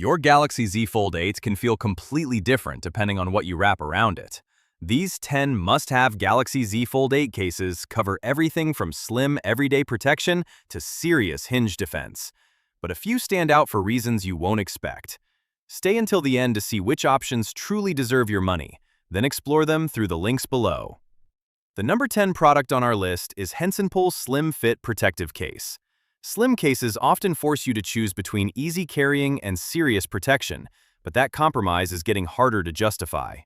Your Galaxy Z Fold 8 can feel completely different depending on what you wrap around it. These 10 must-have Galaxy Z Fold 8 cases cover everything from slim everyday protection to serious hinge defense. But a few stand out for reasons you won't expect. Stay until the end to see which options truly deserve your money, then explore them through the links below. The number 10 product on our list is Hensinple Slim Fit Protective Case. Slim cases often force you to choose between easy carrying and serious protection, but that compromise is getting harder to justify.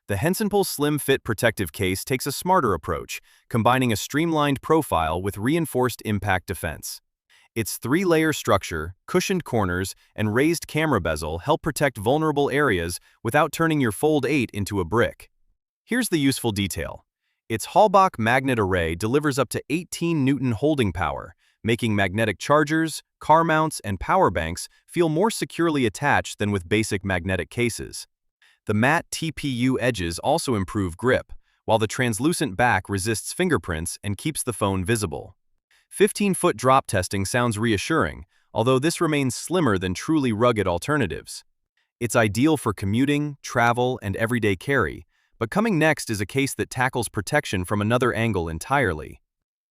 The Hensinple Slim Fit Protective Case takes a smarter approach, combining a streamlined profile with reinforced impact defense. Its three-layer structure, cushioned corners, and raised camera bezel help protect vulnerable areas without turning your Fold 8 into a brick. Here's the useful detail. Its Hallbach magnet array delivers up to 18 Newton holding power, making magnetic chargers, car mounts, and power banks feel more securely attached than with basic magnetic cases. The matte TPU edges also improve grip, while the translucent back resists fingerprints and keeps the phone visible. 15-foot drop testing sounds reassuring, although this remains slimmer than truly rugged alternatives. It's ideal for commuting, travel, and everyday carry, but coming next is a case that tackles protection from another angle entirely.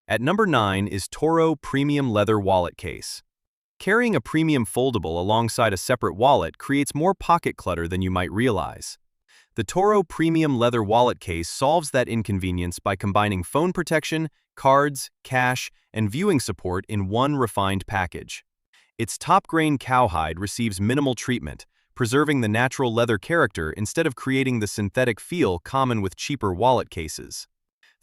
At number 9 is TORRO Premium Leather Wallet Case. Carrying a premium foldable alongside a separate wallet creates more pocket clutter than you might realize. The TORRO Premium Leather Wallet Case solves that inconvenience by combining phone protection, cards, cash, and viewing support in one refined package. Its top-grain cowhide receives minimal treatment, preserving the natural leather character instead of creating the synthetic feel common with cheaper wallet cases.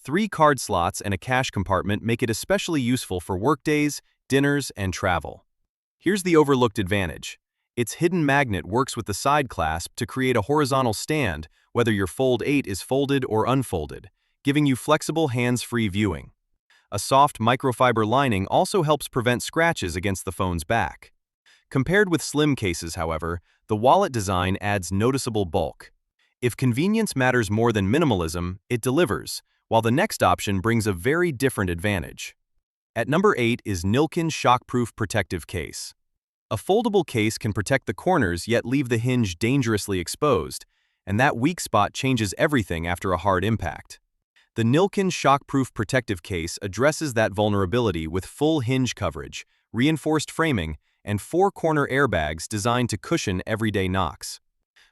3 card slots and a cash compartment make it especially useful for workdays, dinners, and travel. Here's the overlooked advantage. Its hidden magnet works with the side clasp to create a horizontal stand, whether your Fold 8 is folded or unfolded, giving you flexible hands-free viewing. A soft microfiber lining also helps prevent scratches against the phone's back. Compared with slim cases, however, the wallet design adds noticeable bulk. If convenience matters more than minimalism, it delivers, while the next option brings a very different advantage. At number 8 is Nillkin Shockproof Protective Case. A foldable case can protect the corners yet leave the hinge dangerously exposed, and that weak spot changes everything after a hard impact. The Nillkin Shockproof Protective Case addresses that vulnerability with full hinge coverage, reinforced framing, and 4 corner airbags designed to cushion everyday knocks.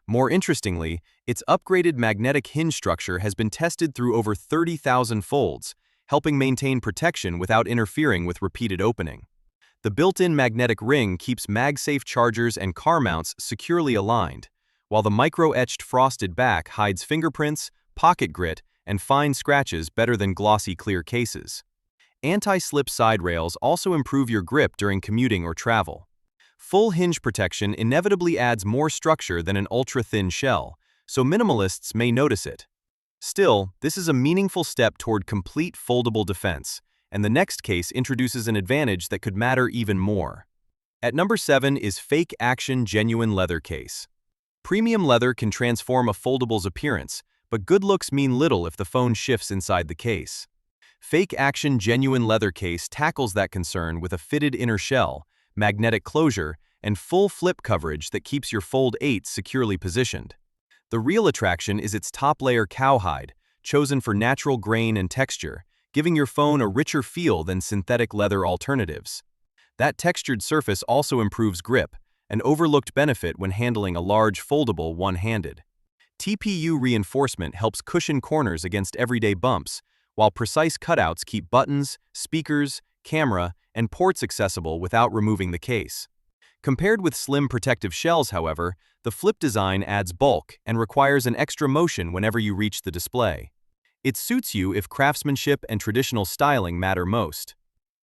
More interestingly, its upgraded magnetic hinge structure has been tested through over 30,000 folds, helping maintain protection without interfering with repeated opening. The built-in magnetic ring keeps MagSafe chargers and car mounts securely aligned, while the micro-etched frosted back hides fingerprints, pocket grit, and fine scratches better than glossy clear cases. Anti-slip side rails also improve your grip during commuting or travel. Full hinge protection inevitably adds more structure than an ultra-thin shell, so minimalists may notice it. Still, this is a meaningful step toward complete foldable defense, and the next case introduces an advantage that could matter even more. At number 7 is Fake Action Genuine Leather Case. Premium leather can transform a foldable's appearance, but good looks mean little if the phone shifts inside the case. Fake Action Genuine Leather Case tackles that concern with a fitted inner shell, magnetic closure, and full flip coverage that keeps your Fold 8 securely positioned. The real attraction is its top-layer cowhide, chosen for natural grain and texture, giving your phone a richer feel than synthetic leather alternatives. That textured surface also improves grip, an overlooked benefit when handling a large foldable one-handed. TPU reinforcement helps cushion corners against everyday bumps, while precise cutouts keep buttons, speakers, camera, and ports accessible without removing the case. Compared with slim protective shells, however, the flip design adds bulk and requires an extra motion whenever you reach the display. It suits you if craftsmanship and traditional styling matter most.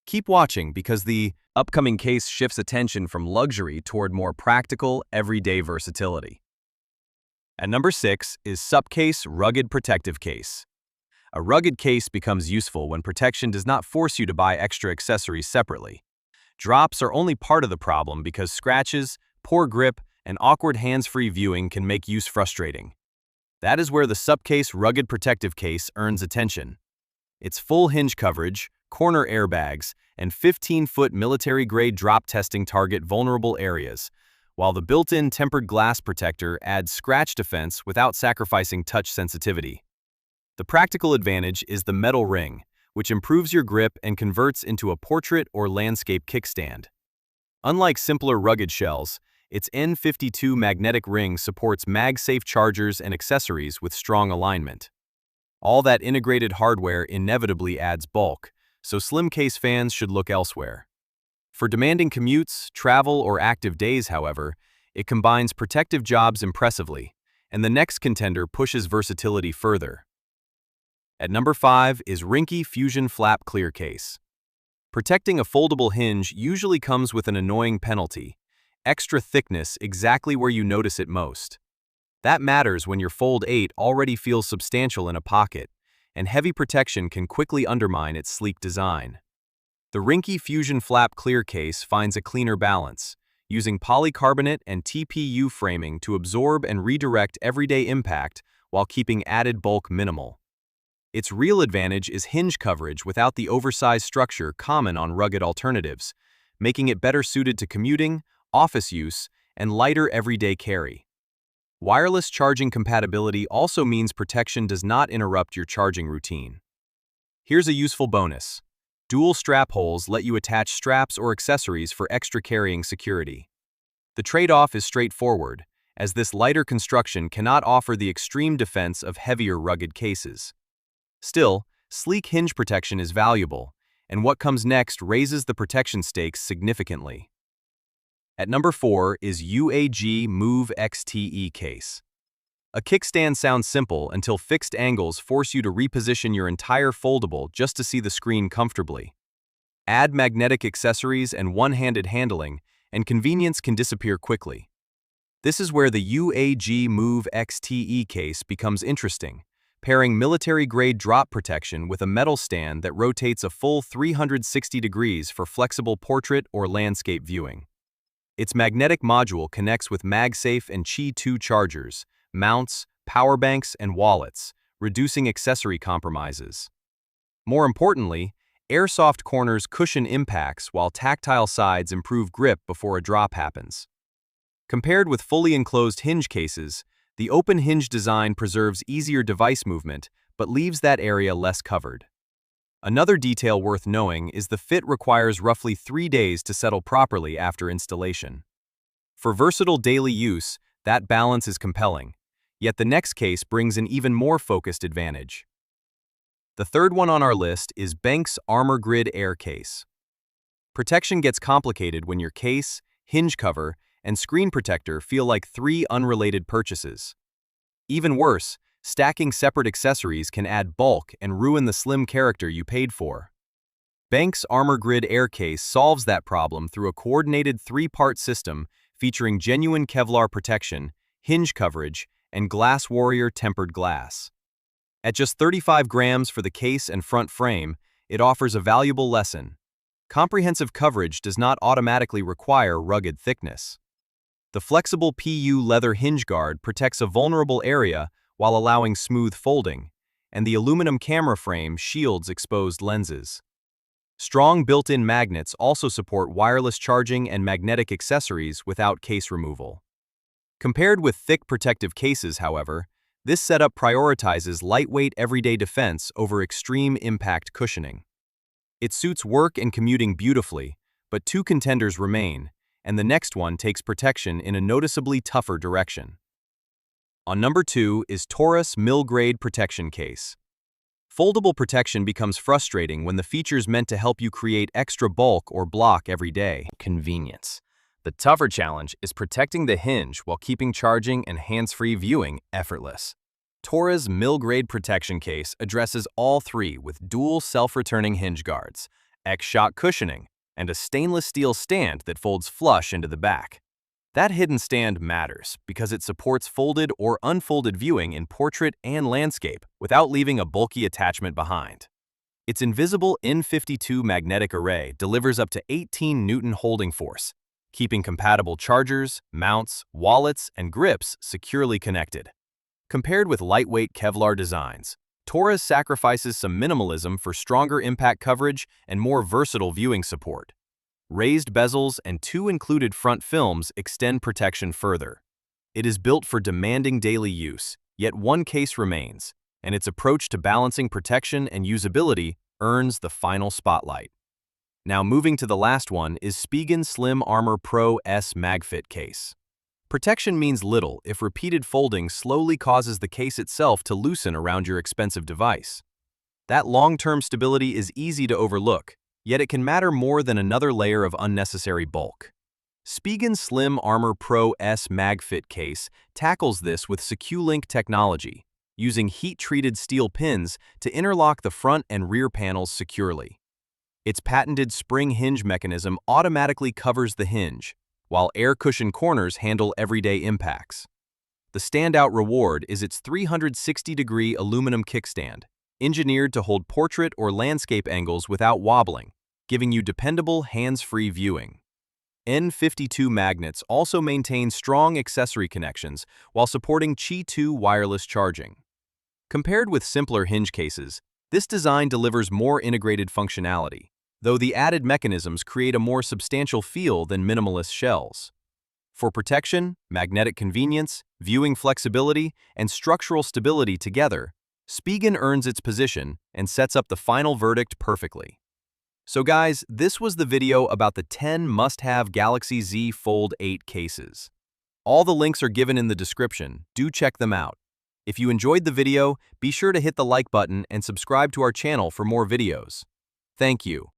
Keep watching because the upcoming case shifts attention from luxury toward more practical, everyday versatility. At number 6 is SUPCASE Rugged Protective Case. A rugged case becomes useful when protection does not force you to buy extra accessories separately. Drops are only part of the problem because scratches, poor grip, and awkward hands-free viewing can make use frustrating. That is where the SUPCASE Rugged Protective Case earns attention. Its full hinge coverage, corner airbags, and 15-foot military-grade drop testing target vulnerable areas, while the built-in tempered glass protector adds scratch defense without sacrificing touch sensitivity. The practical advantage is the metal ring, which improves your grip and converts into a portrait or landscape kickstand. Unlike simpler rugged shells, its N52 magnetic ring supports MagSafe chargers and accessories with strong alignment. All that integrated hardware inevitably adds bulk, so slim case fans should look elsewhere. For demanding commutes, travel, or active days, however, it combines protective jobs impressively, and the next contender pushes versatility further. At number 5 is Ringke Fusion Flap Clear Case. Protecting a foldable hinge usually comes with an annoying penalty: extra thickness exactly where you notice it most. That matters when your Fold 8 already feels substantial in a pocket, and heavy protection can quickly undermine its sleek design. The Ringke Fusion Flap Clear Case finds a cleaner balance, using polycarbonate and TPU framing to absorb and redirect everyday impact while keeping added bulk minimal. Its real advantage is hinge coverage without the oversized structure common on rugged alternatives, making it better suited to commuting, office use, and lighter everyday carry. Wireless charging compatibility also means protection does not interrupt your charging routine. Here's a useful bonus. Dual strap holes let you attach straps or accessories for extra carrying security. The trade-off is straightforward, as this lighter construction cannot offer the extreme defense of heavier rugged cases. Still, sleek hinge protection is valuable, and what comes next raises the protection stakes significantly. At number 4 is UAG Mouve XTE Case. A kickstand sounds simple until fixed angles force you to reposition your entire foldable just to see the screen comfortably. Add magnetic accessories and one-handed handling, and convenience can disappear quickly. This is where the UAG Mouve XTE Case becomes interesting, pairing military-grade drop protection with a metal stand that rotates a full 360 degrees for flexible portrait or landscape viewing. Its magnetic module connects with MagSafe and Qi 2 chargers, mounts, power banks, and wallets, reducing accessory compromises. More importantly, airsoft corners cushion impacts while tactile sides improve grip before a drop happens. Compared with fully enclosed hinge cases, the open hinge design preserves easier device movement but leaves that area less covered. Another detail worth knowing is the fit requires roughly 3 days to settle properly after installation. For versatile daily use, that balance is compelling, yet the next case brings an even more focused advantage. The third one on our list is BENKS ArmorGrid Air Case. Protection gets complicated when your case, hinge cover, and screen protector feel like 3 unrelated purchases. Even worse, stacking separate accessories can add bulk and ruin the slim character you paid for. BENKS ArmorGrid Air Case solves that problem through a coordinated 3-part system featuring genuine Kevlar protection, hinge coverage, and Glass Warrior tempered glass. At just 35 grams for the case and front frame, it offers a valuable lesson. Comprehensive coverage does not automatically require rugged thickness. The flexible PU leather hinge guard protects a vulnerable area while allowing smooth folding, and the aluminum camera frame shields exposed lenses. Strong built-in magnets also support wireless charging and magnetic accessories without case removal. Compared with thick protective cases, however, this setup prioritizes lightweight everyday defense over extreme impact cushioning. It suits work and commuting beautifully, but 2 contenders remain, and the next one takes protection in a noticeably tougher direction. On number 2 is TORRAS Mill-Grade Protection Case. Foldable protection becomes frustrating when the features meant to help you create extra bulk or block every day. Convenience. The tougher challenge is protecting the hinge while keeping charging and hands-free viewing effortless. TORRAS Mill-Grade Protection Case addresses all 3 with dual self-returning hinge guards, X-Shock cushioning, and a stainless steel stand that folds flush into the back. That hidden stand matters because it supports folded or unfolded viewing in portrait and landscape without leaving a bulky attachment behind. Its invisible N52 magnetic array delivers up to 18 Newton holding force, keeping compatible chargers, mounts, wallets, and grips securely connected. Compared with lightweight Kevlar designs, TORRAS sacrifices some minimalism for stronger impact coverage and more versatile viewing support. Raised bezels and two included front films extend protection further. It is built for demanding daily use, yet one case remains, and its approach to balancing protection and usability earns the final spotlight. Now moving to the last one is Spigen Slim Armor Pro S MagFit case. Protection means little if repeated folding slowly causes the case itself to loosen around your expensive device. That long-term stability is easy to overlook, yet it can matter more than another layer of unnecessary bulk. Spigen Slim Armor Pro S MagFit case tackles this with SecuLink technology, using heat-treated steel pins to interlock the front and rear panels securely. Its patented spring hinge mechanism automatically covers the hinge, while air cushion corners handle everyday impacts. The standout reward is its 360-degree aluminum kickstand, engineered to hold portrait or landscape angles without wobbling, giving you dependable hands-free viewing. N52 magnets also maintain strong accessory connections while supporting Qi 2 wireless charging. Compared with simpler hinge cases, this design delivers more integrated functionality, though the added mechanisms create a more substantial feel than minimalist shells. For protection, magnetic convenience, viewing flexibility, and structural stability together, Spigen earns its position and sets up the final verdict perfectly. So guys, this was the video about the 10 must-have Galaxy Z Fold 8 cases. All the links are given in the description, do check them out. If you enjoyed the video, be sure to hit the like button and subscribe to our channel for more videos. Thank you.